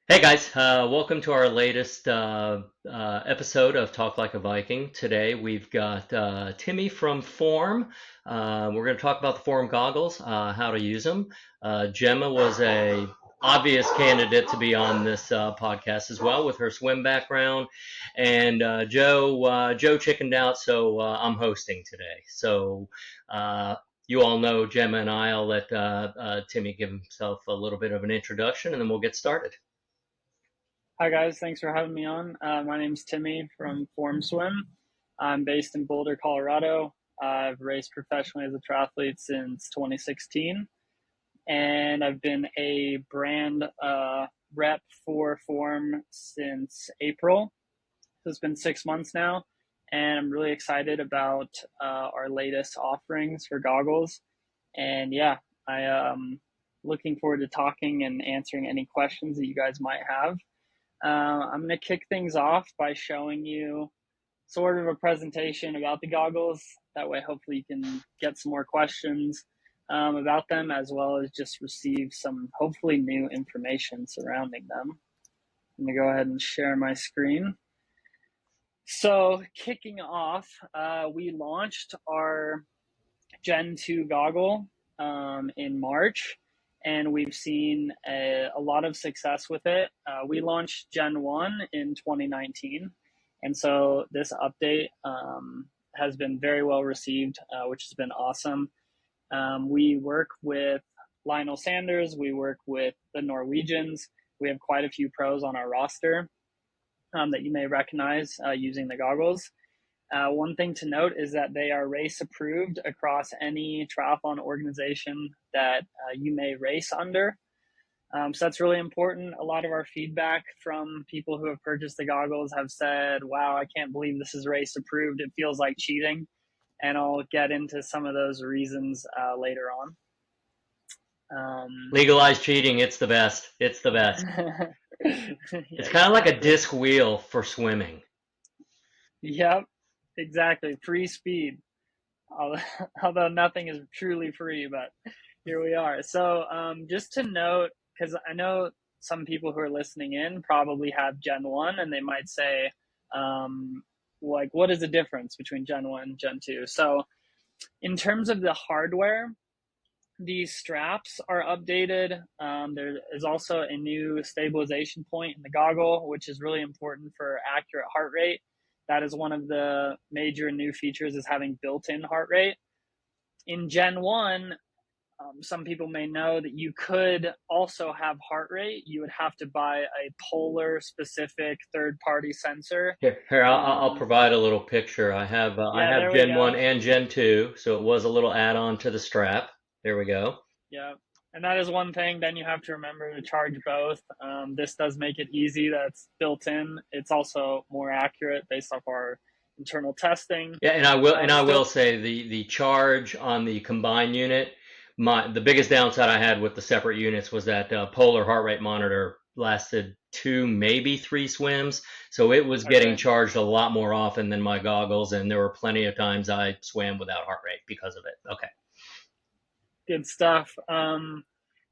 Hey guys, welcome to our latest episode of Talk Like a Viking. Today we've got Timmy from Form. We're going to talk about the Form goggles, how to use them. Gemma was a obvious candidate to be on this podcast as well with her swim background, and Joe chickened out, so I'm hosting today. So uh, you all know Gemma and I'll let Timmy give himself a little bit of an introduction, and then we'll get started. Hi guys, thanks for having me on. My name's Timmy from Form Swim. I'm based in Boulder, Colorado. I've raced professionally as a triathlete since 2016, and I've been a brand rep for Form since April. So it's been 6 months now, and I'm really excited about our latest offerings for goggles. And yeah, I am looking forward to talking and answering any questions that you guys might have. I'm going to kick things off by showing you sort of a presentation about the goggles. That way, hopefully, you can get some more questions about them, as well as just receive some hopefully new information surrounding them. I'm going to go ahead and share my screen. So, kicking off, we launched our Gen 2 goggle in March, and we've seen a lot of success with it. We launched Gen 1 in 2019, and so this update has been very well received, which has been awesome. We work with Lionel Sanders, we work with the Norwegians. We have quite a few pros on our roster that you may recognize using the goggles. One thing to note is that they are race approved across any triathlon organization that you may race under. So that's really important. A lot of our feedback from people who have purchased the goggles have said, wow, I can't believe this is race approved. It feels like cheating. And I'll get into some of those reasons later on. Legalize cheating. It's the best. It's the best. Yeah, It's kind of like a exactly. disc wheel for swimming. Yep, exactly. Free speed. Although nothing is truly free, but here we are. So, just to note, because I know some people who are listening in probably have Gen 1 and they might say, um, like, what is the difference between Gen 1 and Gen 2? So, in terms of the hardware, these straps are updated. There is also a new stabilization point in the goggle, which is really important for accurate heart rate. That is one of the major new features, is having built-in heart rate. In Gen 1, some people may know that you could also have heart rate. You would have to buy a polar specific third party sensor. Here, I'll provide a little picture. I Yeah, have there we Gen 1 go. and Gen 2, so it was a little add-on to the strap. There we go. Yeah. And that is one thing. Then you have to remember to charge both. This does make it easy. That's built in. It's also more accurate based off our internal testing. Yeah, and I will Still, say the charge on the combined unit, the biggest downside I had with the separate units was that polar heart rate monitor lasted two, maybe three swims, so it was getting okay, charged a lot more often than my goggles, and there were plenty of times I swam without heart rate because of it. Okay. good stuff.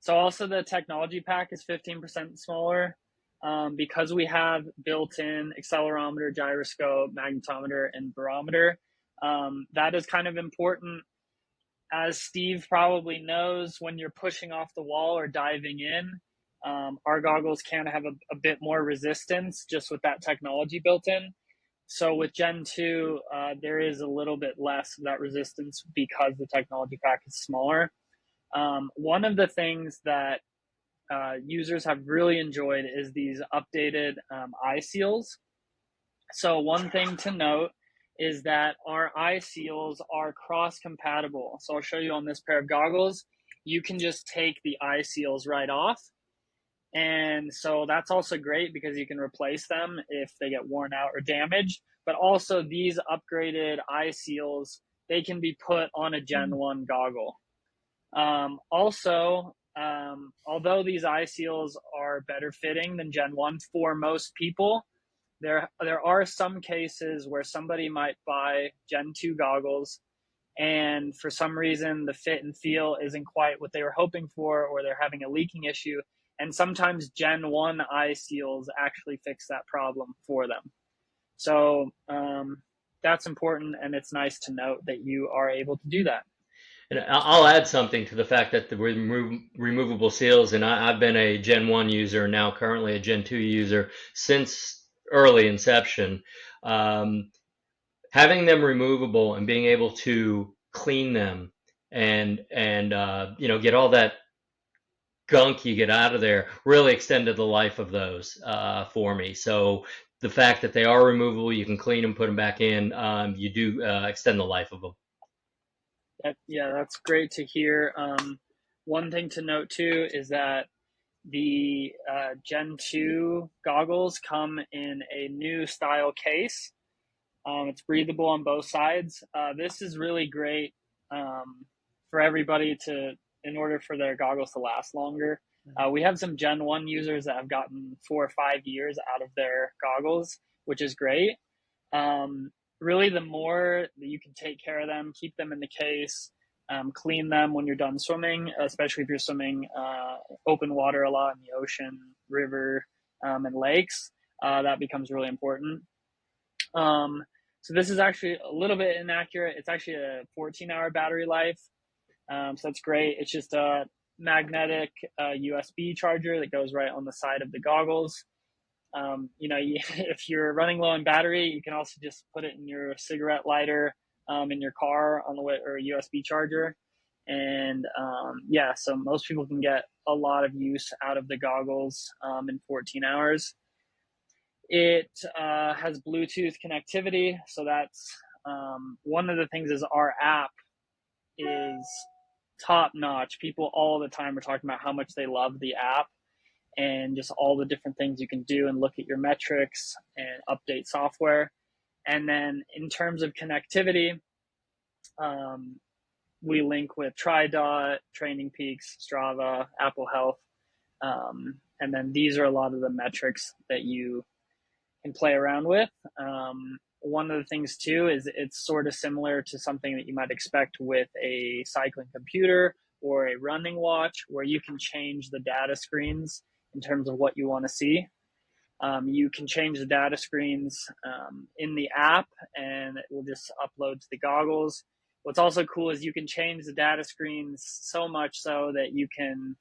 So also the technology pack is 15% smaller because we have built-in accelerometer, gyroscope, magnetometer, and barometer. That is kind of important. As Steve probably knows, when you're pushing off the wall or diving in, our goggles can have a bit more resistance just with that technology built in. So with Gen 2, there is a little bit less of that resistance because the technology pack is smaller. One of the things that users have really enjoyed is these updated eye seals. So one thing to note is that our eye seals are cross compatible. So I'll show you on this pair of goggles. You can just take the eye seals right off. And so that's also great because you can replace them if they get worn out or damaged. But also these upgraded eye seals, they can be put on a Gen 1 goggle. Although these eye seals are better fitting than Gen 1 for most people, there are some cases where somebody might buy Gen 2 goggles and for some reason the fit and feel isn't quite what they were hoping for, or they're having a leaking issue, And sometimes Gen 1 eye seals actually fix that problem for them. So that's important, and it's nice to note that you are able to do that. And I'll add something to the fact that the removable seals, and I've been a Gen 1 user, now currently a Gen 2 user since early inception. Um, Having them removable and being able to clean them and get all that gunk you get out of there really extended the life of those for me. So the fact that they are removable, you can clean them, put them back in. You do extend the life of them. Yeah, that's great to hear. One thing to note too is that the Gen 2 goggles come in a new style case. It's breathable on both sides. This is really great for everybody in order for their goggles to last longer. We have some Gen 1 users that have gotten 4 or 5 years out of their goggles, which is great. Um, Really, the more that you can take care of them, keep them in the case, clean them when you're done swimming, especially if you're swimming open water a lot in the ocean, river, and lakes. That becomes really important. Um, so this is actually a little bit inaccurate. It's actually a 14-hour battery life. So that's great. It's just a magnetic USB charger that goes right on the side of the goggles. If you're running low on battery, you can also just put it in your cigarette lighter in your car on the way, or a USB charger. And yeah, so most people can get a lot of use out of the goggles in 14 hours. It has Bluetooth connectivity, so that's one of the things. Is our app is top notch. People all the time are talking about how much they love the app and just all the different things you can do and look at your metrics and update software. And then in terms of connectivity, we link with TriDot, Training Peaks, Strava, Apple Health. And then these are a lot of the metrics that you can play around with. One of the things too is it's sort of similar to something that you might expect with a cycling computer or a running watch, where you can change the data screens in terms of what you want to see. You can change the data screens in the app, and it will just upload to the goggles. What's also cool is you can change the data screens so much so that you can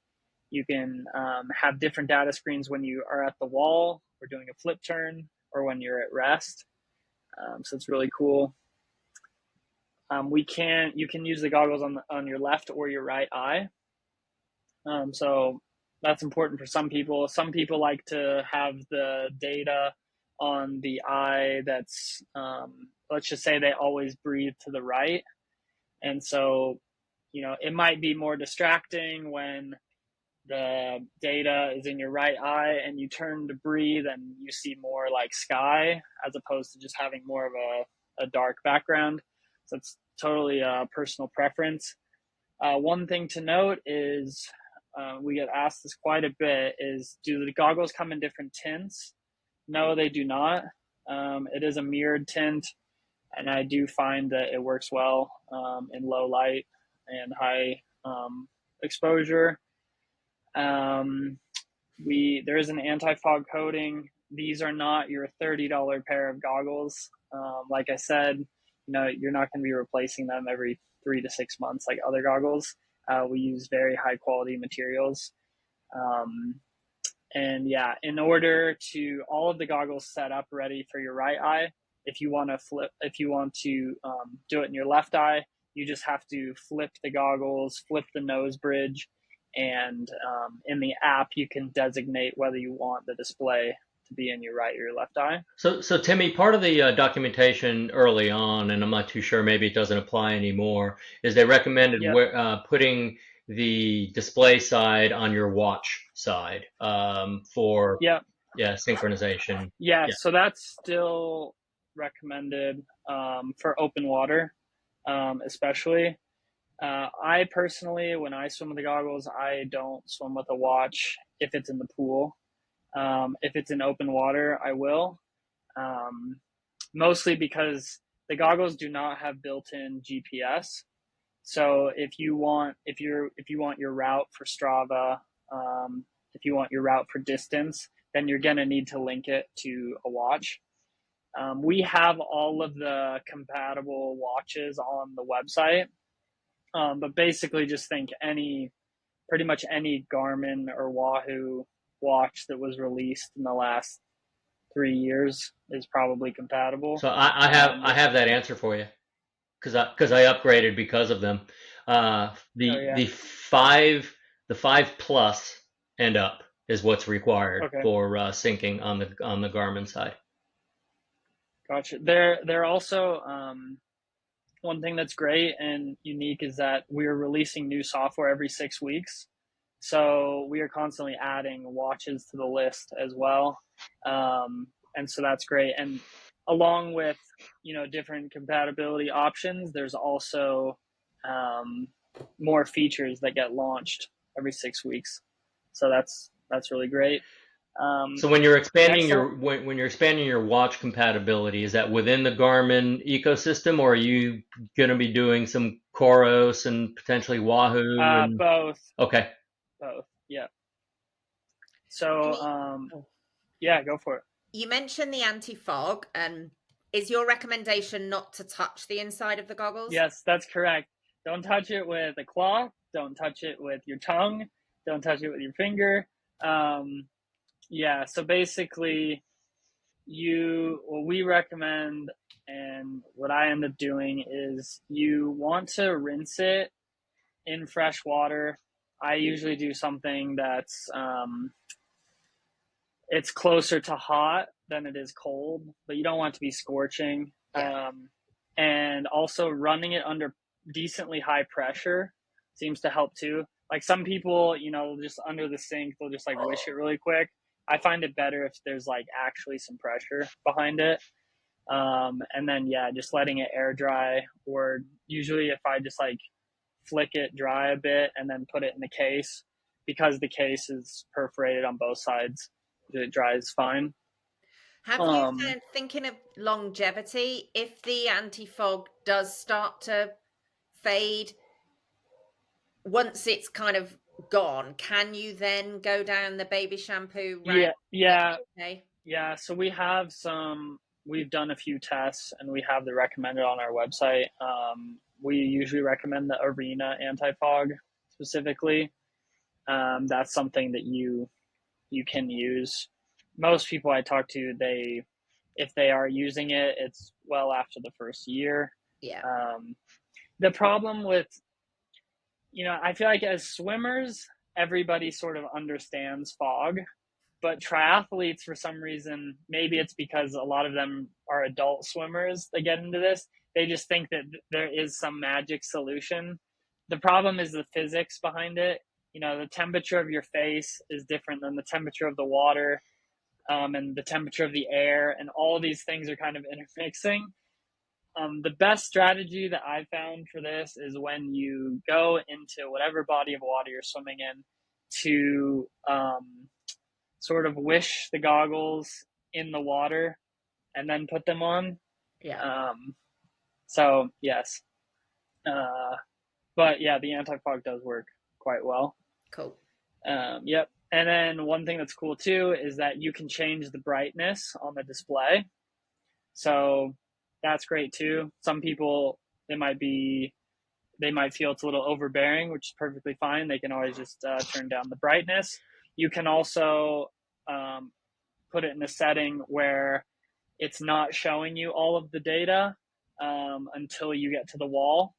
have different data screens when you are at the wall or doing a flip turn, or when you're at rest. So it's really cool. You can use the goggles on your left or your right eye. So that's important for some people. Some people like to have the data on the eye that's, let's just say they always breathe to the right. And so, it might be more distracting when the data is in your right eye and you turn to breathe and you see more like sky, as opposed to just having more of a dark background. So it's totally a personal preference. One thing to note is we get asked this quite a bit is, do the goggles come in different tints? No, they do not. It is a mirrored tint, and I do find that it works well in low light and high exposure. There is an anti-fog coating. These are not your $30 pair of goggles. Like I said, you're not going to be replacing them every 3 to 6 months like other goggles. We use very high quality materials. And yeah, in order to all of the goggles set up ready for your right eye, if you want to do it in your left eye, you just have to flip the goggles, flip the nose bridge, and in the app you can designate whether you want the display to be in your right or your left eye. So Timmy, part of the documentation early on, and I'm not too sure, maybe it doesn't apply anymore, is they recommended Yep. putting the display side on your watch side for Yep. yeah synchronization. Yeah. Yeah. So that's still recommended for open water, especially. I personally, when I swim with the goggles, I don't swim with a watch if it's in the pool. If it's in open water, I will. Um, Mostly because the goggles do not have built-in GPS. So if you want your route for Strava, if you want your route for distance, then you're going to need to link it to a watch. We have all of the compatible watches on the website, but basically just think pretty much any Garmin or Wahoo watch that was released in the last 3 years is probably compatible. So I have that answer for you because I upgraded because of them. The 5 plus and up is what's required Okay, for syncing on the Garmin side. gotcha. They're also one thing that's great and unique is that we're releasing new software every 6 weeks. So we are constantly adding watches to the list as well. And so that's great. And along with, different compatibility options, there's also more features that get launched every 6 weeks. So that's really great. So when you're expanding Next when you're expanding your watch compatibility, is that within the Garmin ecosystem, or are you going to be doing some Coros and potentially Wahoo? And both, okay, yeah. So, Timmy, yeah, go for it. you mentioned the anti-fog, and is your recommendation not to touch the inside of the goggles? Yes, that's correct. Don't touch it with a cloth. Don't touch it with your tongue. Don't touch it with your finger. Yeah, so basically, what we recommend and what I end up doing is you want to rinse it in fresh water. I usually do something that's it's closer to hot than it is cold, but you don't want it to be scorching. Yeah. And also running it under decently high pressure seems to help too. Like some people, just under the sink, they'll just like wish it really quick. I find it better if there's like actually some pressure behind it. And then, yeah, just letting it air dry, or usually if I just like flick it dry a bit and then put it in the case, because the case is perforated on both sides, it dries fine. Have you found, thinking of longevity, if the anti-fog does start to fade, once it's kind of gone, can you then go down the baby shampoo route? Yeah. Okay. Yeah, so we've done a few tests and we have the recommended on our website. We usually recommend the Arena anti-fog specifically. That's something that you can use. Most people I talk to, if they are using it, it's well after the first year. Yeah. The problem with, I feel like as swimmers, everybody sort of understands fog, but triathletes, for some reason, maybe it's because a lot of them are adult swimmers that get into this, they just think that there is some magic solution. The problem is the physics behind it. The temperature of your face is different than the temperature of the water, and the temperature of the air, and all of these things are kind of intermixing. The best strategy that I found for this is when you go into whatever body of water you're swimming in to sort of wish the goggles in the water and then put them on. Yeah. So yes. But yeah, the anti-fog does work quite well. Cool. Yep. And then one thing that's cool too is that you can change the brightness on the display. So that's great too. Some people, they might feel it's a little overbearing, which is perfectly fine. They can always just turn down the brightness. You can also put it in a setting where it's not showing you all of the data until you get to the wall.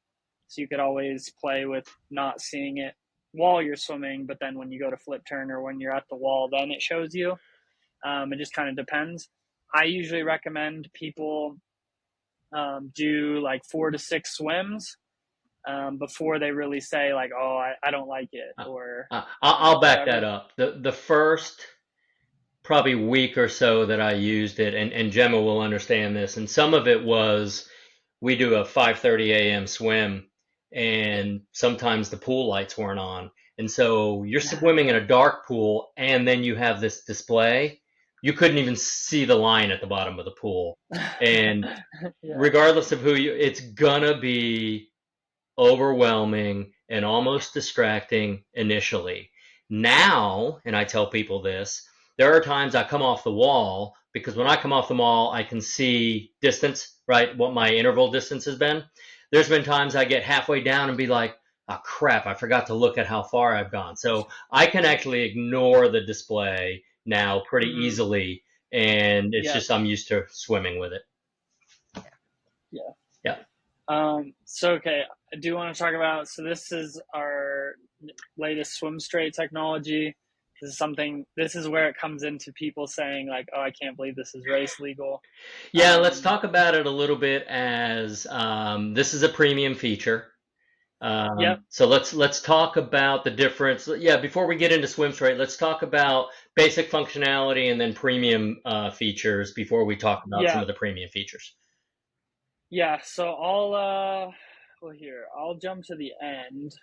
So you could always play with not seeing it while you're swimming, but then when you go to flip turn or when you're at the wall, then it shows you. It just kind of depends. I usually recommend people do like 4 to 6 swims before they really say like, oh, I don't like it, or I'll back whatever. that up. The first probably week or so that I used it, and Gemma will understand this, and some of it was we do a 5:30 a.m. swim, and sometimes the pool lights weren't on, and so you're swimming in a dark pool, and then you have this display. You couldn't even see the line at the bottom of the pool, and Yeah. regardless of it's gonna be overwhelming and almost distracting initially. Now, and I tell people this, there are times I come off the wall because when I come off the wall, I can see distance, right? What my interval distance has been. There's been times I get halfway down and be like, oh crap, I forgot to look at how far I've gone. So I can actually ignore the display now pretty easily. And it's just, I'm used to swimming with it. Yeah. So, okay, I do want to talk about, so this is our latest swim straight technology. This is where it comes into people saying like, oh, I can't believe this is race legal. Yeah, let's talk about it a little bit as this is a premium feature. So let's talk about the difference. Yeah, before we get into swim straight, let's talk about basic functionality and then premium features before we talk about some of the premium features. Yeah, so I'll jump to the end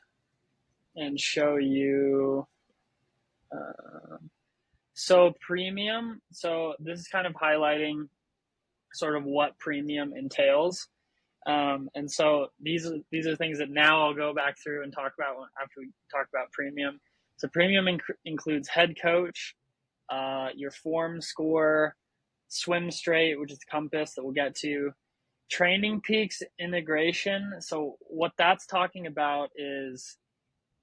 and show you. So premium. So this is kind of highlighting sort of what premium entails. And so these are things that now I'll go back through and talk about after we talk about premium. So premium includes head coach, your form score, swim straight, which is the compass that we'll get to, training peaks integration. So what that's talking about is,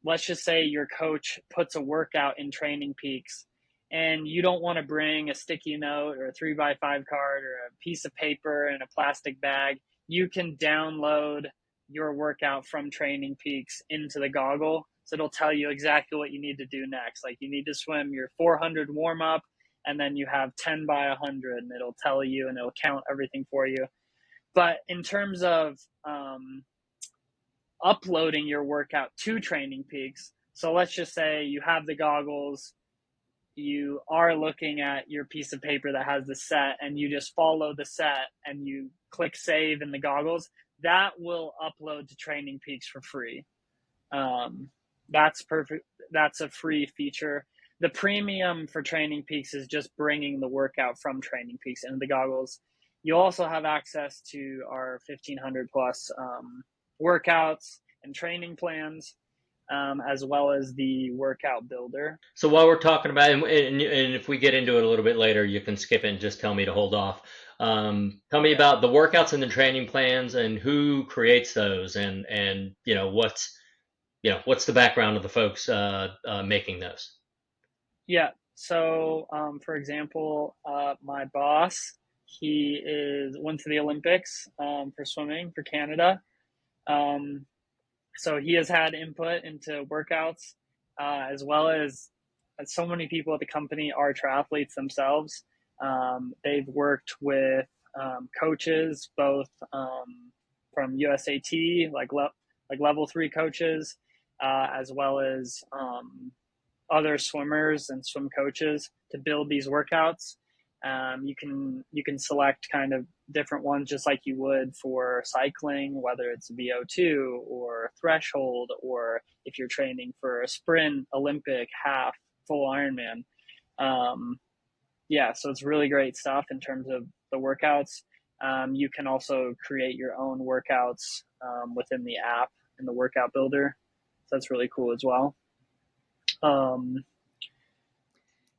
let's just say your coach puts a workout in training peaks and you don't want to bring a sticky note or a 3x5 card or a piece of paper and a plastic bag. You can download your workout from Training Peaks into the goggle. So it'll tell you exactly what you need to do next. Like you need to swim your 400 warm up and then you have 10 by 100 and it'll tell you and it'll count everything for you. But in terms of uploading your workout to Training Peaks, so let's just say you have the goggles, you are looking at your piece of paper that has the set and you just follow the set and you click save in the goggles, that will upload to Training Peaks for free. That's perfect. That's a free feature. The premium for Training Peaks is just bringing the workout from Training Peaks into the goggles. You also have access to our 1,500 plus workouts and training plans, as well as the workout builder. So while we're talking about, and if we get into it a little bit later, you can skip it and just tell me to hold off. Tell me about the workouts and the training plans and who creates those, and what's the background of the folks making those. Yeah. So for example, my boss, he went to the Olympics for swimming for Canada. So he has had input into workouts, as well as so many people at the company are triathletes themselves. They've worked with coaches, both from USAT, like level 3 coaches, as well as other swimmers and swim coaches to build these workouts. You can select kind of different ones just like you would for cycling, whether it's VO2 or threshold, or if you're training for a sprint, Olympic, half, full Ironman. So it's really great stuff in terms of the workouts. You can also create your own workouts within the app in the workout builder. So that's really cool as well.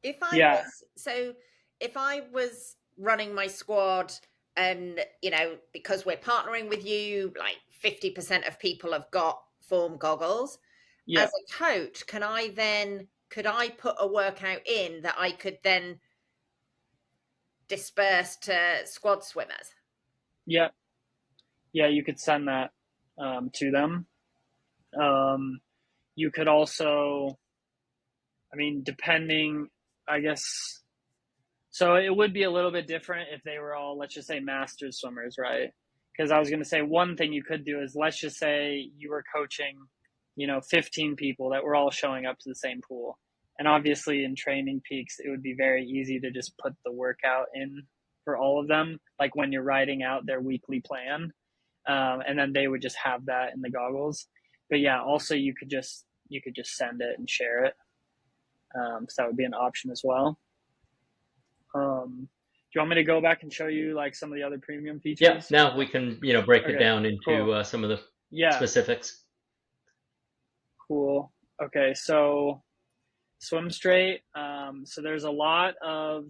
If I was running my squad and, because we're partnering with you, like 50% of people have got Form goggles. Yeah. As a coach, could I put a workout in that I could then disperse to squad swimmers? Yeah. Yeah, you could send that to them. You could also, depending, I guess, so it would be a little bit different if they were all, let's just say, masters swimmers, right? Because I was going to say one thing you could do is, let's just say you were coaching, 15 people that were all showing up to the same pool. And obviously in Training Peaks, it would be very easy to just put the workout in for all of them, like when you're writing out their weekly plan. And then they would just have that in the goggles. But yeah, also you could just send it and share it. So that would be an option as well. Do you want me to go back and show you like some of the other premium features? Yeah, now we can, break it down into some of the specifics. Cool. Okay, so swim straight. So there's a lot of,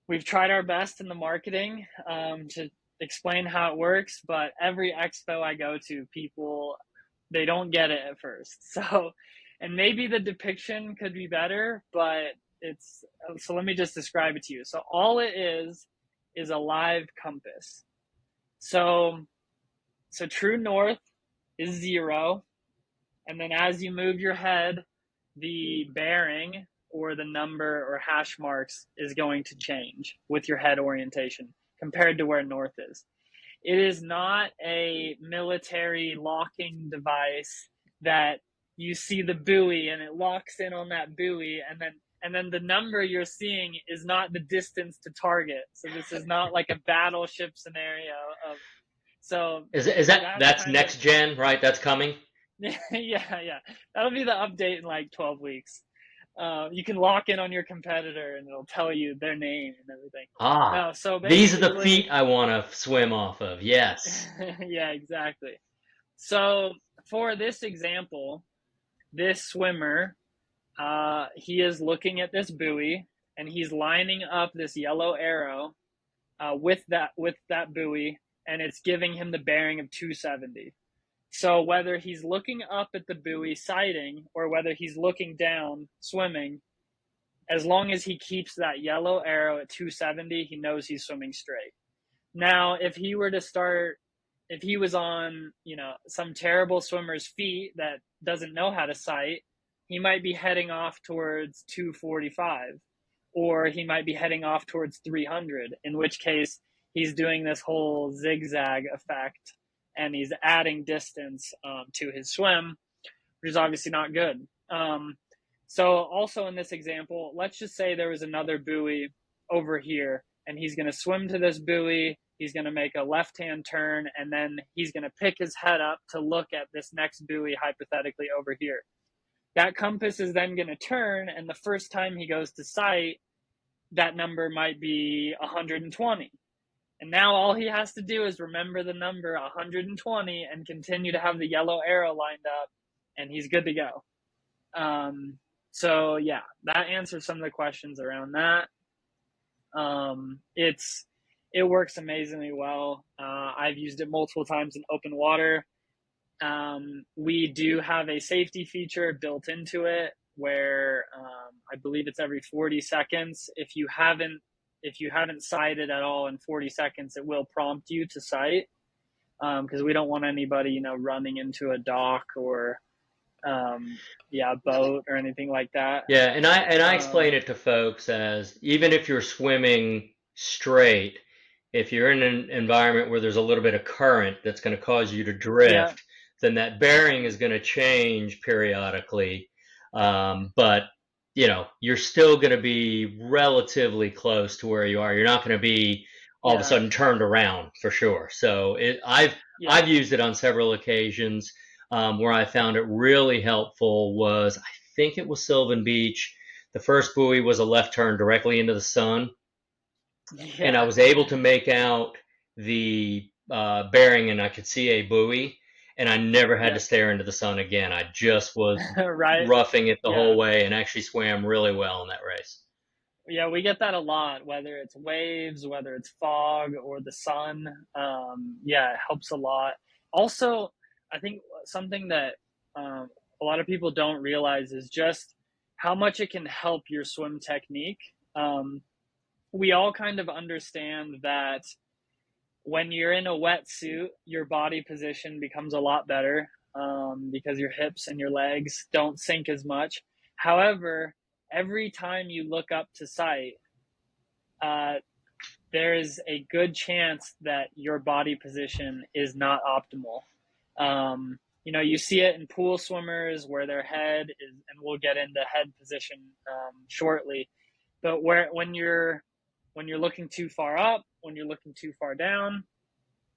we've tried our best in the marketing to explain how it works, but every expo I go to, people, they don't get it at first. So, and maybe the depiction could be better, but so let me just describe it to you. So all it is a live compass. So true north is 0. And then as you move your head, the bearing or the number or hash marks is going to change with your head orientation compared to where north is. It is not a military locking device that you see the buoy and it locks in on that buoy, and then the number you're seeing is not the distance to target. So this is not like a battleship scenario of, so Is that's next gen, right? That's coming. yeah. That'll be the update in like 12 weeks. You can lock in on your competitor and it'll tell you their name and everything. Ah, No, so these are the feet I want to swim off of. Yes. Yeah, exactly. So for this example, this swimmer, he is looking at this buoy and he's lining up this yellow arrow with that buoy, and it's giving him the bearing of 270. So whether he's looking up at the buoy sighting or whether he's looking down swimming, as long as he keeps that yellow arrow at 270, he knows he's swimming straight. Now, if he was on, some terrible swimmer's feet that doesn't know how to sight, he might be heading off towards 245, or he might be heading off towards 300, in which case he's doing this whole zigzag effect and he's adding distance to his swim, which is obviously not good. So also in this example, let's just say there was another buoy over here and he's going to swim to this buoy. He's going to make a left-hand turn, and then he's going to pick his head up to look at this next buoy, hypothetically over here. That compass is then going to turn, and the first time he goes to sight, that number might be 120. And now all he has to do is remember the number 120 and continue to have the yellow arrow lined up, and he's good to go. So yeah, that answers some of the questions around that. It works amazingly well. I've used it multiple times in open water. We do have a safety feature built into it where I believe it's every 40 seconds. If you haven't sighted at all in 40 seconds, it will prompt you to sight, because we don't want anybody, running into a dock or a boat or anything like that. Yeah, and I explain it to folks as, even if you're swimming straight, if you're in an environment where there's a little bit of current that's going to cause you to drift, then that bearing is going to change periodically. But you're still going to be relatively close to where you are. You're not going to be all of a sudden turned around, for sure. So I've used it on several occasions. Where I found it really helpful was, I think it was Sylvan Beach. The first buoy was a left turn directly into the sun. Yeah. And I was able to make out the bearing, and I could see a buoy, and I never had to stare into the sun again. I just was roughing it the whole way and actually swam really well in that race. Yeah, we get that a lot, whether it's waves, whether it's fog or the sun. It helps a lot. Also, I think something that a lot of people don't realize is just how much it can help your swim technique. We all kind of understand that when you're in a wetsuit, your body position becomes a lot better because your hips and your legs don't sink as much. However, every time you look up to sight, there is a good chance that your body position is not optimal. You see it in pool swimmers where their head is, and we'll get into head position shortly, but when you're looking too far up, when you're looking too far down,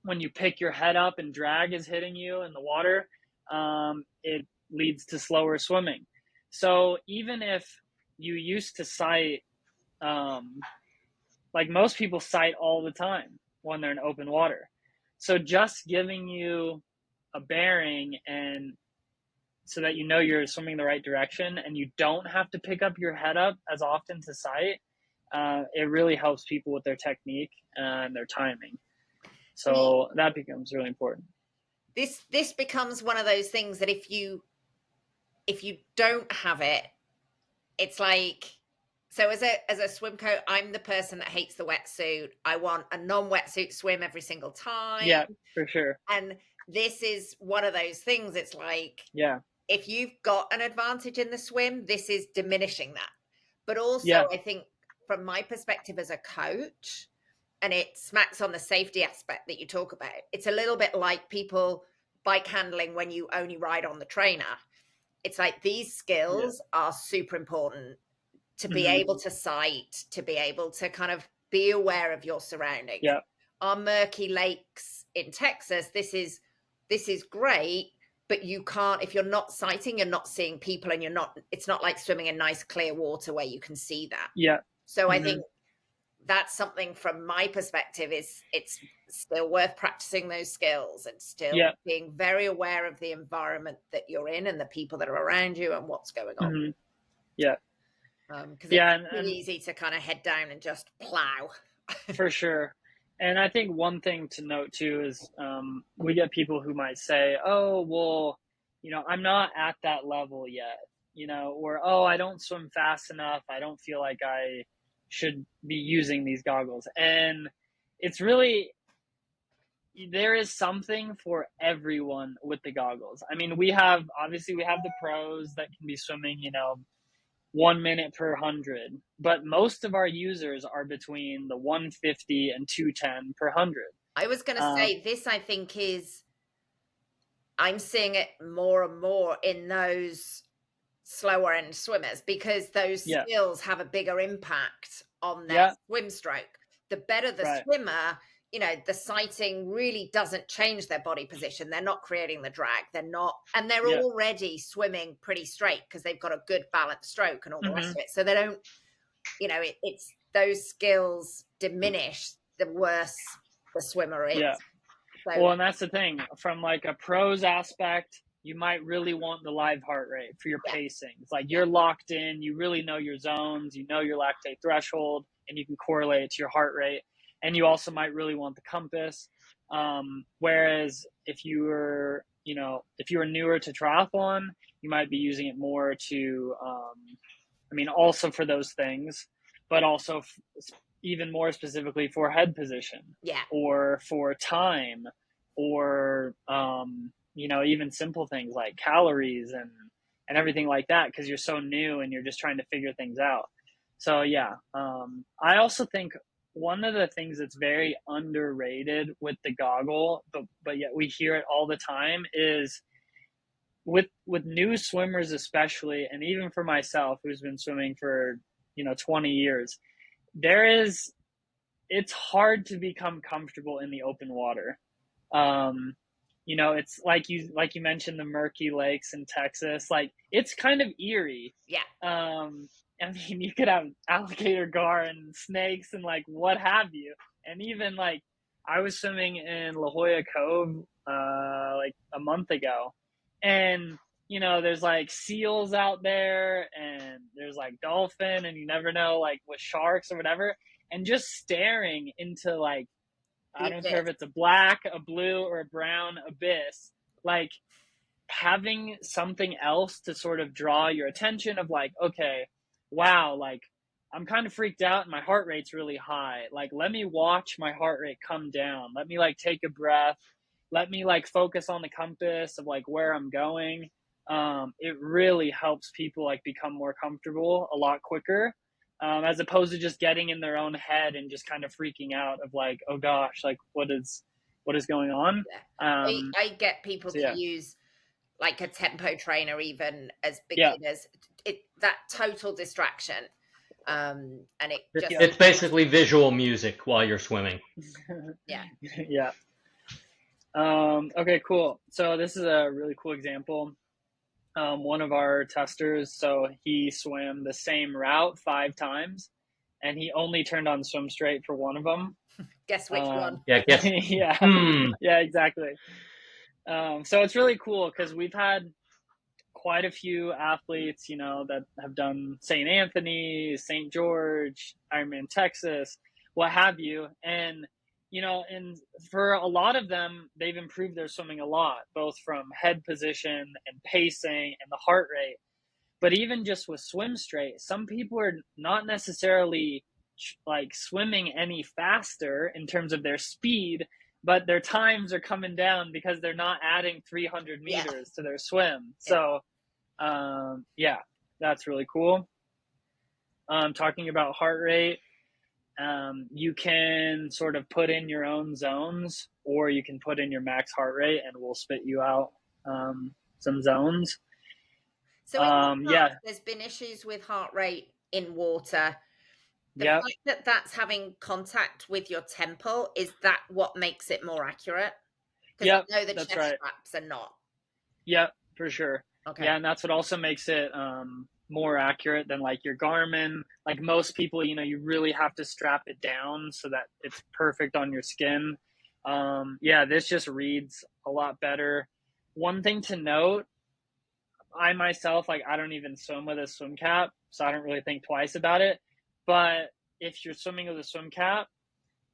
when you pick your head up and drag is hitting you in the water, it leads to slower swimming. So even if you used to sight, like most people sight all the time when they're in open water. So just giving you a bearing and so that you know you're swimming the right direction and you don't have to pick up your head up as often to sight. It really helps people with their technique and their timing. So that becomes really important. This becomes one of those things that if you don't have it, it's like, so as a swim coach, I'm the person that hates the wetsuit. I want a non-wetsuit swim every single time. Yeah, for sure. And this is one of those things. It's like, yeah, if you've got an advantage in the swim, this is diminishing that. But also, yeah. I think from my perspective as a coach, and it smacks on the safety aspect that you talk about, it's a little bit like people bike handling when you only ride on the trainer. It's like these skills are super important to be able to sight, to be able to kind of be aware of your surroundings. Yeah. Our murky lakes in Texas, this is great, but you can't, if you're not sighting, you're not seeing people, and it's not like swimming in nice clear water where you can see that. Yeah. So I think that's something from my perspective is it's still worth practicing those skills and still being very aware of the environment that you're in and the people that are around you and what's going on. Yeah. Because it's really easy to kind of head down and just plow. For sure. And I think one thing to note too is we get people who might say, oh, well, I'm not at that level yet, or, oh, I don't swim fast enough. I don't feel like I should be using these goggles. And it's really, there is something for everyone with the goggles. I mean, we have the pros that can be swimming, 1 minute per 100, but most of our users are between the 150 and 210 per 100. I was going to say this, I think I'm seeing it more and more in those slower end swimmers, because those skills have a bigger impact on their swim stroke. The better the swimmer, the sighting really doesn't change their body position. They're not creating the drag. They're not, and they're already swimming pretty straight because they've got a good balanced stroke and all the rest of it. So they don't, it's those skills diminish the worse the swimmer is. Yeah. So, well, and that's the thing. From like a pros aspect, you might really want the live heart rate for your pacing. It's like you're locked in, you really know your zones, you know your lactate threshold, and you can correlate it to your heart rate. And you also might really want the compass. Whereas if you were newer to triathlon, you might be using it more to, also for those things, but also even more specifically for head position, or for time, or even simple things like calories and everything like that, because you're so new and you're just trying to figure things out. So I also think one of the things that's very underrated with the goggle, but yet we hear it all the time, is with new swimmers especially, and even for myself who's been swimming for 20 years, it's hard to become comfortable in the open water. It's like you mentioned, the murky lakes in Texas, like it's kind of eerie. I mean, you could have alligator gar and snakes and like what have you. And even like I was swimming in La Jolla Cove like a month ago, and there's like seals out there, and there's like dolphin, and you never know, like with sharks or whatever. And just staring into like, I don't care if it's a black, a blue, or a brown abyss, like having something else to sort of draw your attention of like, okay, wow, like I'm kind of freaked out and my heart rate's really high. Like, let me watch my heart rate come down. Let me like take a breath. Let me like focus on the compass of like where I'm going. It really helps people like become more comfortable a lot quicker, as opposed to just getting in their own head and just kind of freaking out of like, oh gosh, like what is going on? I get people to use like a tempo trainer even as beginners. That total distraction, and it's basically visual music while you're swimming. Okay, cool. So this is a really cool example. One of our testers, so he swam the same route 5 times, and he only turned on swim straight for one of them. Guess which one? Yeah, guess. Yeah, exactly. So it's really cool because we've had quite a few athletes, you know, that have done St. Anthony, St. George, Ironman Texas, what have you. And, you know, and for a lot of them, they've improved their swimming a lot, both from head position and pacing and the heart rate. But even just with swim straight, some people are not necessarily like swimming any faster in terms of their speed, but their times are coming down because they're not adding 300 meters to their swim. So, yeah, that's really cool. Talking about heart rate, you can sort of put in your own zones, or you can put in your max heart rate and we'll spit you out some zones. So in the past, there's been issues with heart rate in water. The fact that that's having contact with your temple, is that what makes it more accurate? Because I know the chest straps are not. Yep, for sure. Okay. Yeah, and that's what also makes it more accurate than like your Garmin. Like most people, you know, you really have to strap it down so that it's perfect on your skin. Yeah, this just reads a lot better. One thing to note, I myself, like, I don't even swim with a swim cap, so I don't really think twice about it. But if you're swimming with a swim cap,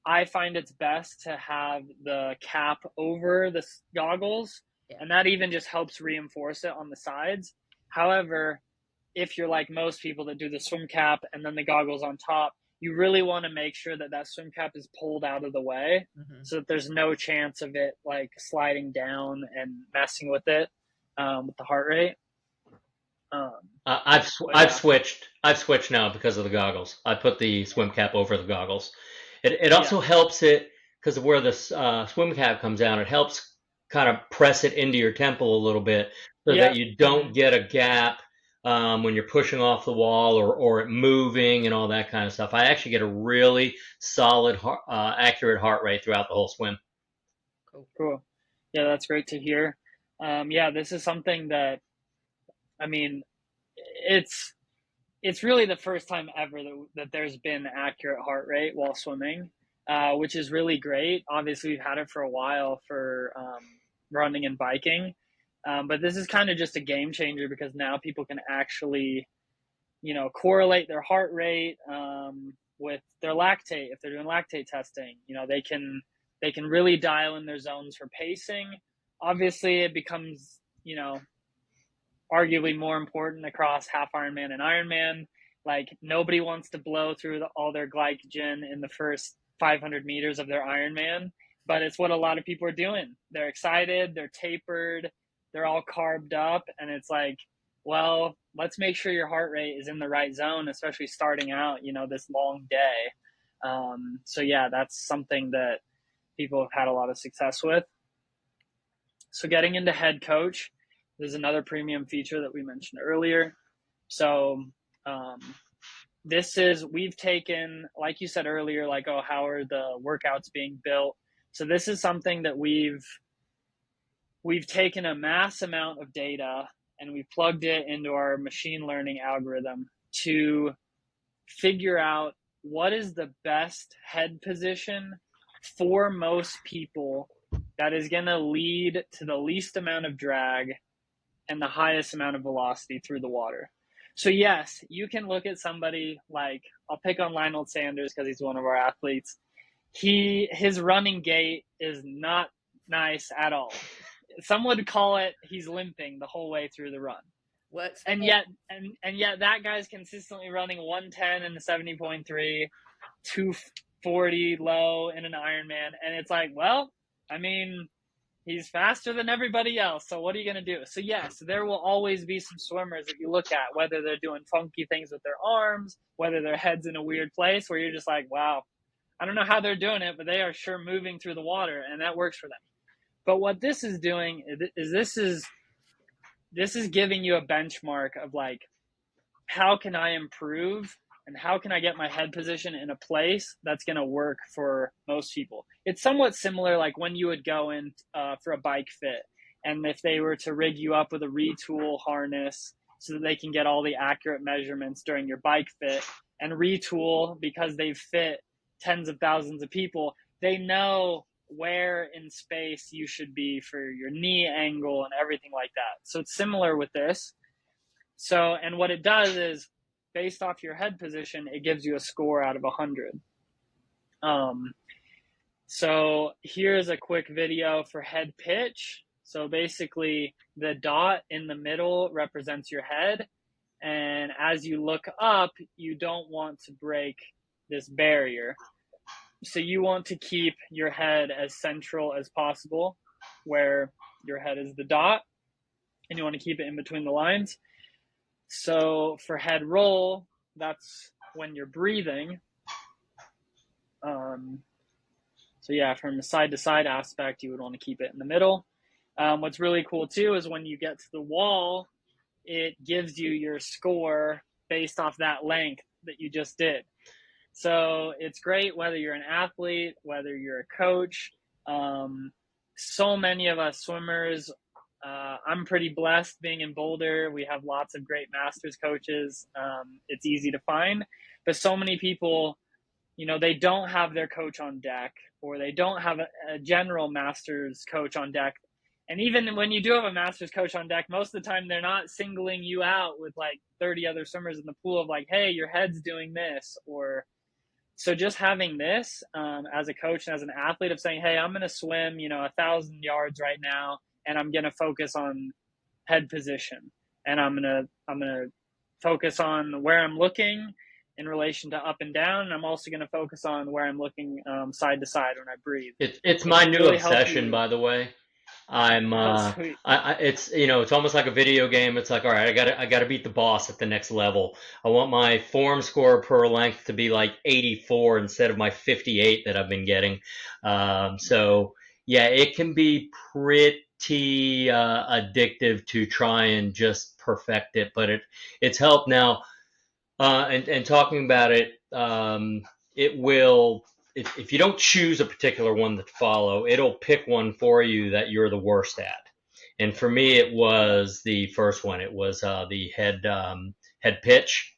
I find it's best to have the cap over the goggles, and that even just helps reinforce it on the sides. However, if you're like most people that do the swim cap and then the goggles on top, you really want to make sure that that swim cap is pulled out of the way, so that there's no chance of it like sliding down and messing with it with the heart rate. I've switched now because of the goggles. I put the swim cap over the goggles. It also helps it because of where the swim cap comes down. It helps kind of press it into your temple a little bit so that you don't get a gap when you're pushing off the wall or it moving and all that kind of stuff. I actually get a really solid, accurate heart rate throughout the whole swim. Cool. Yeah, that's great to hear. Yeah, this is something that, I mean, it's really the first time ever that there's been accurate heart rate while swimming, which is really great. Obviously, we've had it for a while for running and biking, but this is kind of just a game changer because now people can actually, you know, correlate their heart rate with their lactate. If they're doing lactate testing, you know, they can really dial in their zones for pacing. Obviously, it becomes, you know, arguably more important across half Ironman and Ironman. Like nobody wants to blow through all their glycogen in the first 500 meters of their Ironman, but it's what a lot of people are doing. They're excited, they're tapered, they're all carbed up, and it's like, well, let's make sure your heart rate is in the right zone, especially starting out, you know, this long day. So yeah, that's something that people have had a lot of success with. So getting into head coach, there's another premium feature that we mentioned earlier. So we've taken, like you said earlier, like, oh, how are the workouts being built? So this is something that we've taken a mass amount of data and we've plugged it into our machine learning algorithm to figure out what is the best head position for most people that is going to lead to the least amount of drag and the highest amount of velocity through the water. So yes, you can look at somebody like, I'll pick on Lionel Sanders because he's one of our athletes. His running gait is not nice at all. Some would call it he's limping the whole way through the run. Works. And yet that guy's consistently running 110 in the 70.3, 240 low in an Ironman. And it's like, well, I mean, he's faster than everybody else, so what are you going to do? So yes, there will always be some swimmers that you look at, whether they're doing funky things with their arms, whether their head's in a weird place, where you're just like, wow, I don't know how they're doing it, but they are sure moving through the water, and that works for them. But what this is doing is this is giving you a benchmark of like, how can I improve and how can I get my head position in a place that's going to work for most people? It's somewhat similar like when you would go in for a bike fit, and if they were to rig you up with a retool harness so that they can get all the accurate measurements during your bike fit, and retool, because they've fit tens of thousands of people, they know where in space you should be for your knee angle and everything like that. So it's similar with this. So, and what it does is, based off your head position, it gives you a score out of 100. So here's a quick video for head pitch. So basically, the dot in the middle represents your head. And as you look up, you don't want to break this barrier. So you want to keep your head as central as possible, where your head is the dot, and you want to keep it in between the lines. So for head roll, that's when you're breathing. So yeah, from a side to side aspect, you would want to keep it in the middle. What's really cool too is when you get to the wall, it gives you your score based off that length that you just did. So it's great whether you're an athlete, whether you're a coach. So many of us swimmers, I'm pretty blessed being in Boulder. We have lots of great masters coaches. It's easy to find, but so many people, they don't have their coach on deck, or they don't have a general masters coach on deck. And even when you do have a masters coach on deck, most of the time they're not singling you out with like 30 other swimmers in the pool of like, hey, your head's doing this. Or so just having this as a coach and as an athlete of saying, hey, I'm going to swim, 1,000 yards right now, and I'm going to focus on head position, and I'm going to focus on where I'm looking in relation to up and down, and I'm also going to focus on where I'm looking side to side when I breathe. It's my new really obsession, by the way. It's it's almost like a video game. It's like, all right, I gotta beat the boss at the next level. I want my form score per length to be like 84 instead of my 58 that I've been getting. So yeah, it can be pretty addictive to try and just perfect it, but it's helped now. And talking about it, it will. If you don't choose a particular one to follow, it'll pick one for you that you're the worst at. And for me, it was the first one. It was the head pitch.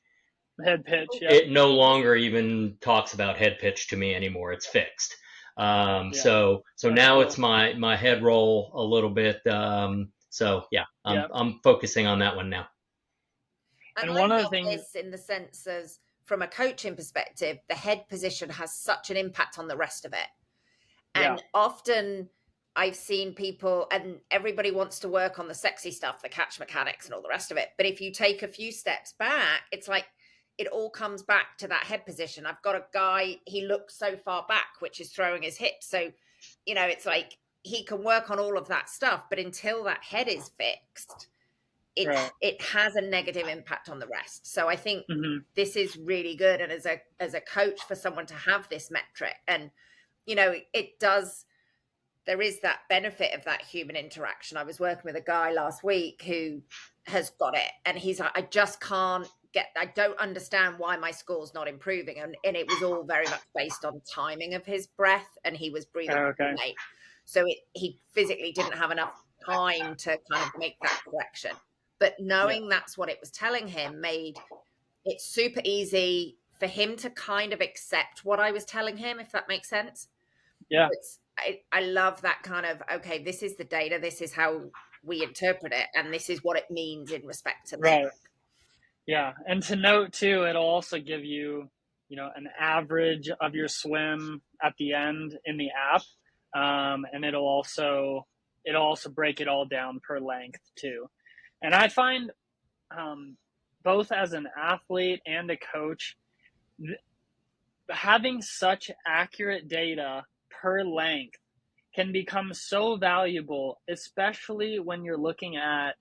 Head pitch. Yeah. It no longer even talks about head pitch to me anymore. It's fixed. So now it's my head roll a little bit. So yeah, I'm focusing on that one now. And one of the things, in the sense as from a coaching perspective, the head position has such an impact on the rest of it. And often I've seen people, and everybody wants to work on the sexy stuff, the catch mechanics and all the rest of it. But if you take a few steps back, it's like it all comes back to that head position. I've got a guy, he looks so far back, which is throwing his hips. So, it's like he can work on all of that stuff, but until that head is fixed, it has a negative impact on the rest. So I think this is really good. And as a coach, for someone to have this metric, and, there is that benefit of that human interaction. I was working with a guy last week who has got it, and he's like, I don't understand why my score's not improving. And it was all very much based on timing of his breath, and he was breathing late. So he physically didn't have enough time to kind of make that correction. But knowing that's what it was telling him made it super easy for him to kind of accept what I was telling him, if that makes sense. Yeah. I love that kind of, okay, this is the data, this is how we interpret it, and this is what it means in respect to that. Right. Yeah. And to note too, it'll also give you, an average of your swim at the end in the app. And it'll also break it all down per length too. And I find both as an athlete and a coach, having such accurate data per length can become so valuable, especially when you're looking at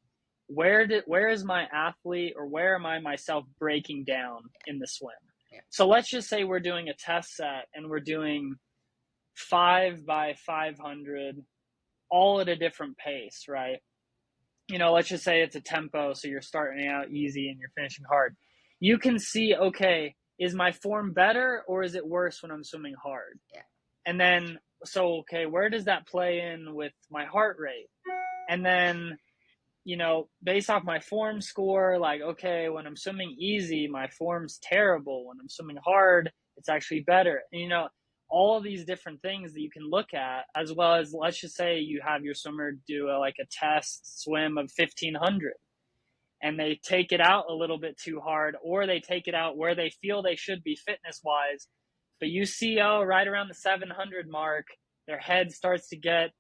where is my athlete, or where am I myself breaking down in the swim. Yeah. So let's just say we're doing a test set and we're doing 5 by 500 all at a different pace, right? Let's just say it's a tempo, so you're starting out easy and you're finishing hard. You can see, okay, is my form better or is it worse when I'm swimming hard? Yeah. And then, okay, where does that play in with my heart rate? And then, based off my form score, like, okay, when I'm swimming easy, my form's terrible. When I'm swimming hard, it's actually better. And, all of these different things that you can look at, as well as, let's just say you have your swimmer do a test swim of 1,500. and they take it out a little bit too hard, or they take it out where they feel they should be fitness wise. But you see, right around the 700 mark, their head starts to get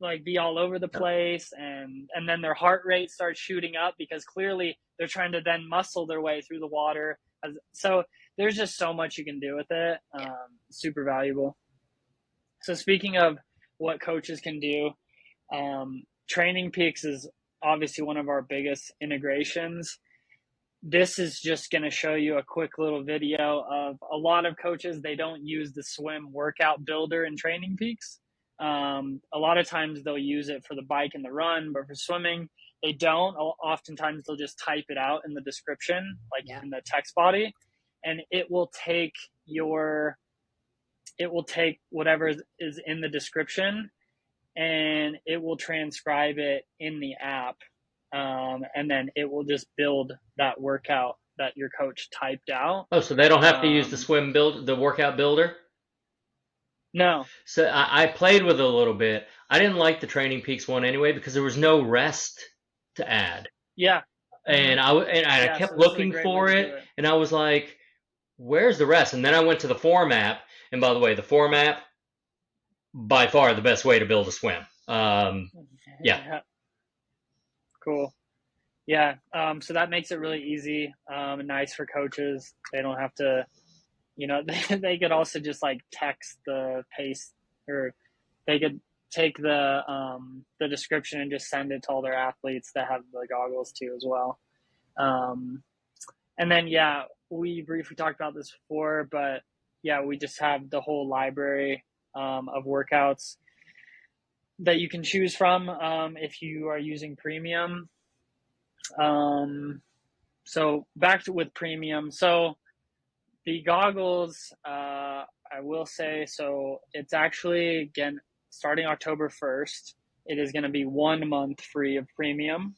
like be all over the place, and then their heart rate starts shooting up because clearly they're trying to then muscle their way through the water. So there's just so much you can do with it. Super valuable. So speaking of what coaches can do, Training Peaks is obviously one of our biggest integrations. This is just going to show you a quick little video of a lot of coaches. They don't use the swim workout builder in Training Peaks. A lot of times they'll use it for the bike and the run, but for swimming, they don't. Oftentimes they'll just type it out in the description, like in the text body, and it will take whatever is in the description and it will transcribe it in the app. And then it will just build that workout that your coach typed out. Oh, so they don't have to use the workout builder? No. So I played with it a little bit. I didn't like the Training Peaks one anyway because there was no rest to add. Yeah. And I kept looking for it, and I was like, where's the rest? And then I went to the Form app, and by the way, the Form app, by far the best way to build a swim. Yeah. Cool. Yeah. So that makes it really easy and nice for coaches. They don't have to, they could also just like text the pace, or they could take the description and just send it to all their athletes that have the goggles too as well. And then, we briefly talked about this before, but we just have the whole library of workouts that you can choose from if you are using premium. So back to with premium. So the goggles, I will say, so it's actually, again, starting October 1st, it is going to be 1 month free of premium.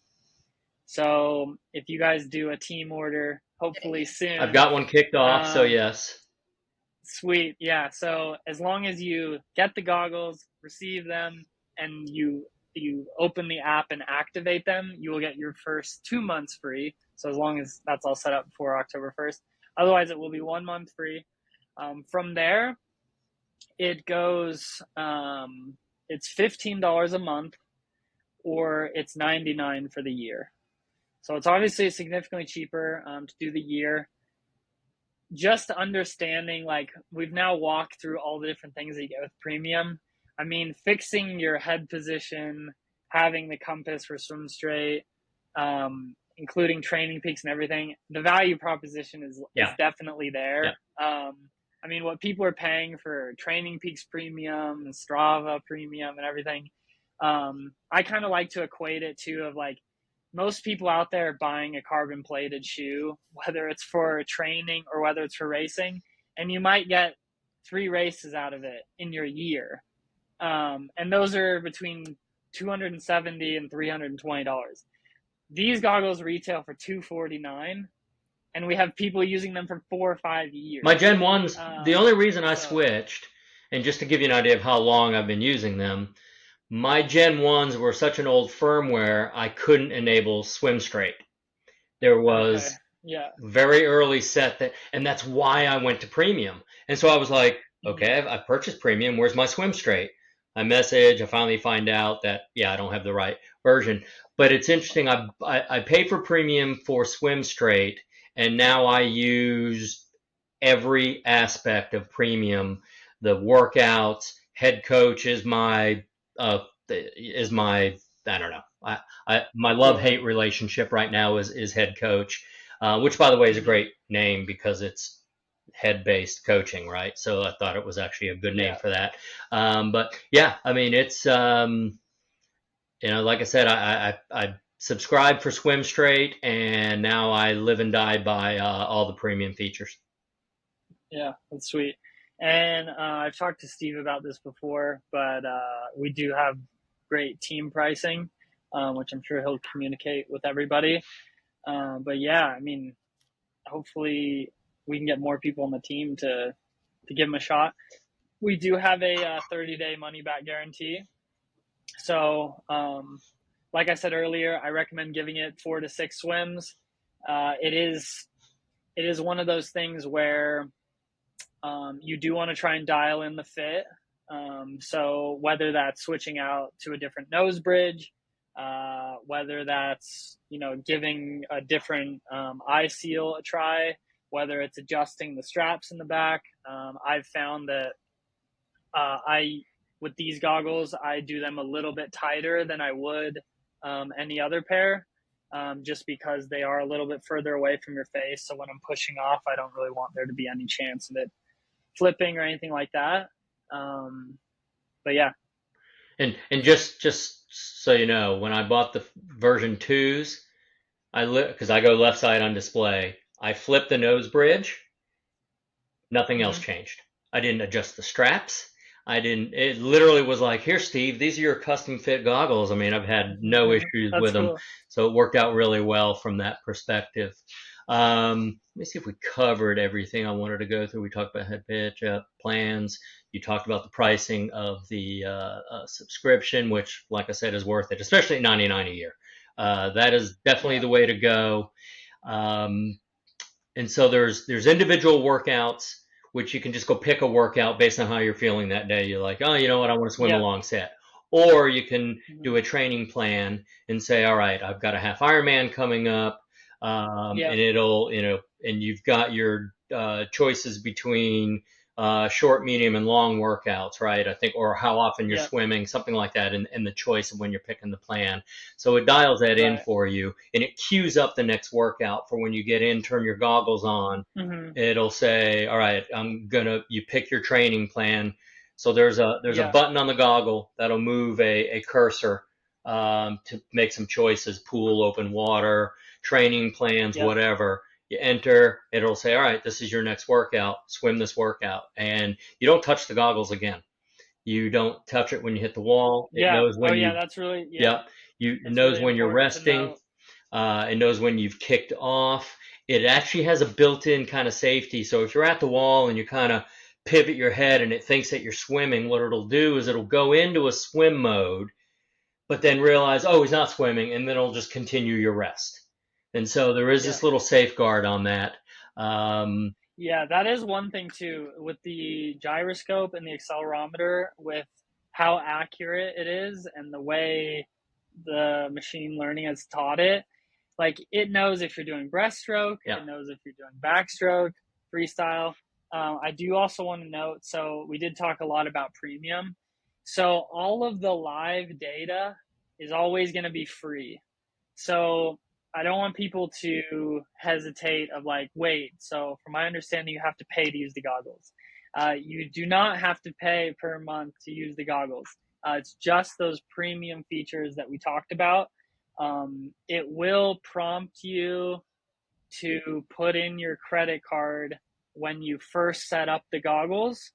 So if you guys do a team order, hopefully soon. I've got one kicked off, so yes. Sweet. Yeah. So as long as you get the goggles, receive them, and you open the app and activate them, you will get your first 2 months free. So as long as that's all set up before October 1st. Otherwise, it will be 1 month free. From there, it goes, it's $15 a month, or it's $99 for the year. So it's obviously significantly cheaper to do the year. Just understanding, like, we've now walked through all the different things that you get with premium. I mean, fixing your head position, having the compass for swim straight, including Training Peaks and everything, the value proposition is definitely there. Yeah. I mean, what people are paying for Training Peaks premium and Strava premium and everything, I kind of like to equate it to of like, most people out there are buying a carbon plated shoe, whether it's for training or whether it's for racing, and you might get 3 races out of it in your year. And those are between $270 and $320. These goggles retail for $249, and we have people using them for 4 or 5 years. My Gen 1s, the only reason I switched, and just to give you an idea of how long I've been using them, my Gen 1s were such an old firmware, I couldn't enable swim straight. There was very early set that, and that's why I went to premium. And so I was like, okay, I purchased premium. Where's my swim straight? I finally find out that, I don't have the right version. But it's interesting. I paid for premium for swim straight, and now I use every aspect of premium. The workouts, head coach is my I don't know. My love-hate relationship right now is head coach, which, by the way, is a great name because it's head-based coaching, right? So I thought it was actually a good name for that. But yeah, I mean, it's like I said, I subscribed for Swim Straight, and now I live and die by all the premium features. Yeah, that's sweet. And I've talked to Steve about this before, but we do have great team pricing, which I'm sure he'll communicate with everybody. But yeah, I mean, hopefully we can get more people on the team to give them a shot. We do have a 30-day money-back guarantee. So like I said earlier, I recommend giving it 4 to 6 swims. It is one of those things where you do want to try and dial in the fit. So whether that's switching out to a different nose bridge, whether that's, giving a different eye seal a try, whether it's adjusting the straps in the back. I've found that with these goggles, I do them a little bit tighter than I would any other pair, just because they are a little bit further away from your face. So when I'm pushing off, I don't really want there to be any chance of it flipping or anything like that. But yeah. And just so you know, when I bought the version 2s, because I go left side on display, I flipped the nose bridge. Nothing else changed. I didn't adjust the straps. It literally was like, here, Steve, these are your custom fit goggles. I mean, I've had no issues with them. Cool. So it worked out really well from that perspective. Let me see if we covered everything I wanted to go through. We talked about head pitch, plans. You talked about the pricing of the subscription, which, like I said, is worth it, especially at $99 a year. That is definitely the way to go. And so there's individual workouts, which you can just go pick a workout based on how you're feeling that day. You're like, oh, you know what, I want to swim a long set. Or you can do a training plan and say, all right, I've got a half Ironman coming up. And it'll, and you've got your choices between short, medium, and long workouts, right? I think, or how often you're swimming, something like that, and the choice of when you're picking the plan. So it dials that in for you, and it queues up the next workout for when you get in, turn your goggles on. It'll say, all right, you pick your training plan. So there's a button on the goggle that'll move a cursor to make some choices: pool, open water, training plans, whatever. You enter, it'll say, all right, this is your next workout, swim this workout. And you don't touch the goggles again. You don't touch it when you hit the wall. It knows when that's really, it knows really when you're resting. It knows when you've kicked off. It actually has a built-in kind of safety. So if you're at the wall and you kind of pivot your head and it thinks that you're swimming, what it'll do is it'll go into a swim mode, but then realize, oh, he's not swimming, and then it'll just continue your rest. And so there is this little safeguard on that. That is one thing too, with the gyroscope and the accelerometer, with how accurate it is and the way the machine learning has taught it. Like, it knows if you're doing breaststroke, it knows if you're doing backstroke, freestyle. I do also want to note, so we did talk a lot about premium. So all of the live data is always going to be free. So I don't want people to hesitate of like, wait, so from my understanding, you have to pay to use the goggles. You do not have to pay per month to use the goggles. It's just those premium features that we talked about. It will prompt you to put in your credit card when you first set up the goggles.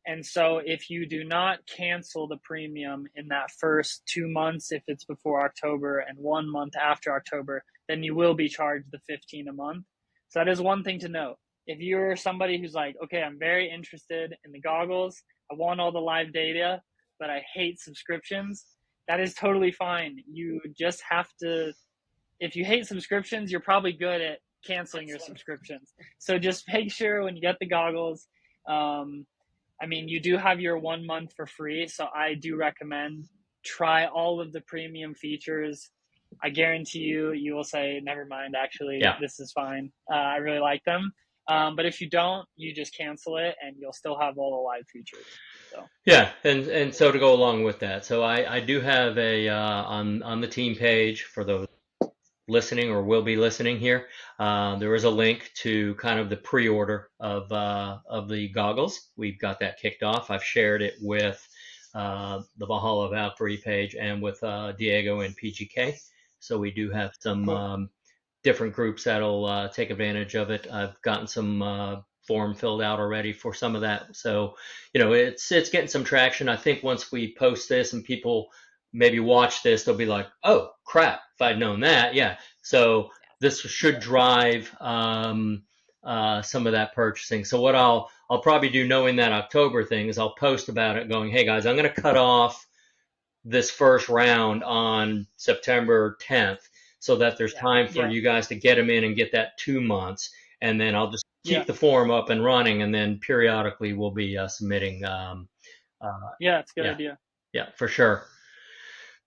And so if you do not cancel the premium in that first 2 months, if it's before October, and 1 month after October, then you will be charged the $15 a month. So that is one thing to note. If you're somebody who's like, okay, I'm very interested in the goggles, I want all the live data, but I hate subscriptions, that is totally fine. You just have to, if you hate subscriptions, you're probably good at canceling your subscriptions. So just make sure when you get the goggles, I mean, you do have your 1 month for free, so I do recommend try all of the premium features. I guarantee you will say, never mind, actually, this is fine. I really like them. But if you don't, you just cancel it, and you'll still have all the live features. So. Yeah, and so to go along with that, so I do have a on the team page for those listening or will be listening here, there is a link to kind of the pre-order of the goggles. We've got that kicked off. I've shared it with the Valhalla Valkyrie page and with Diego and PGK. So we do have some different groups that'll take advantage of it. I've gotten some form filled out already for some of that. So, it's getting some traction. I think once we post this and people maybe watch this, they'll be like, oh crap, if I'd known that. So this should drive some of that purchasing. So what I'll probably do, knowing that October thing, is I'll post about it going, hey guys, I'm going to cut off this first round on September 10th, so that there's time for Yeah. you guys to get them in and get that 2 months, and then I'll just keep Yeah. the form up and running, and then periodically we'll be submitting. Yeah, it's a good Yeah, idea. yeah, for sure.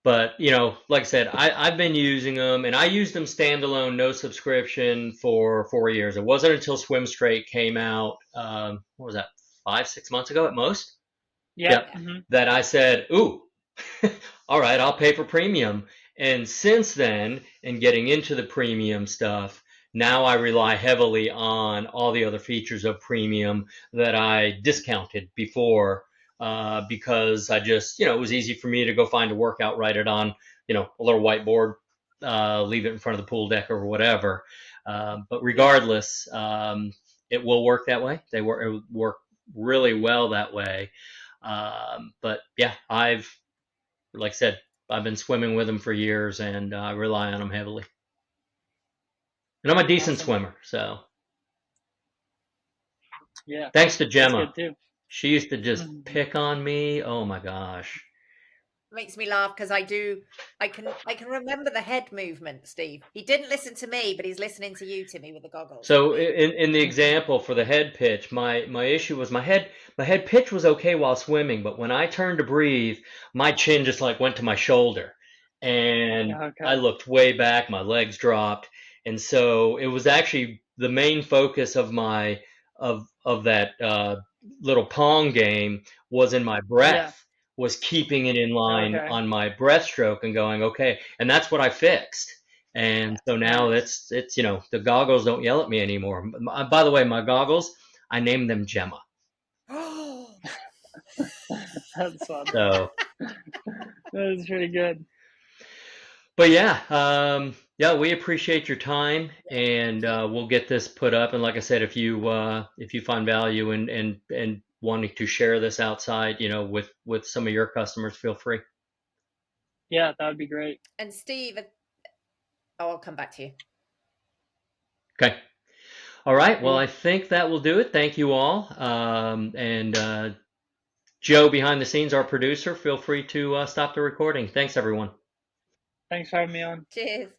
But like I said, I've been using them, and I used them standalone, no subscription, for 4 years. It wasn't until Swim Straight came out. What was that? 5, 6 months ago at most. Yeah. Yep. That I said, ooh, all right, I'll pay for premium. And since then, in getting into the premium stuff, now I rely heavily on all the other features of premium that I discounted before, because I just, it was easy for me to go find a workout, write it on, a little whiteboard, leave it in front of the pool deck or whatever. But regardless, it will work that way. It work really well that way. But yeah, like I said, I've been swimming with them for years, and I rely on them heavily. And I'm a decent swimmer, so. Yeah. Thanks to That's Gemma. good too. She used to just pick on me. Oh my gosh. Makes me laugh because I can remember the head movement, Steve. He didn't listen to me, but he's listening to you, Timmy, with the goggles. So in the example for the head pitch, my issue was my head pitch was okay while swimming, but when I turned to breathe, my chin just like went to my shoulder, and I looked way back, my legs dropped, and so it was actually the main focus of my of that little pong game was in my breath. Was keeping it in line on my breaststroke and going, okay. And that's what I fixed. And so now it's the goggles don't yell at me anymore. By the way, my goggles, I named them Gemma. That's fun. So that is pretty good. But yeah, we appreciate your time, and we'll get this put up. And like I said, if you find value and wanting to share this outside, with some of your customers, feel free. Yeah, that would be great. And Steve, I'll come back to you. Okay. All right. Well, I think that will do it. Thank you all. And Joe, behind the scenes, our producer, feel free to stop the recording. Thanks, everyone. Thanks for having me on. Cheers.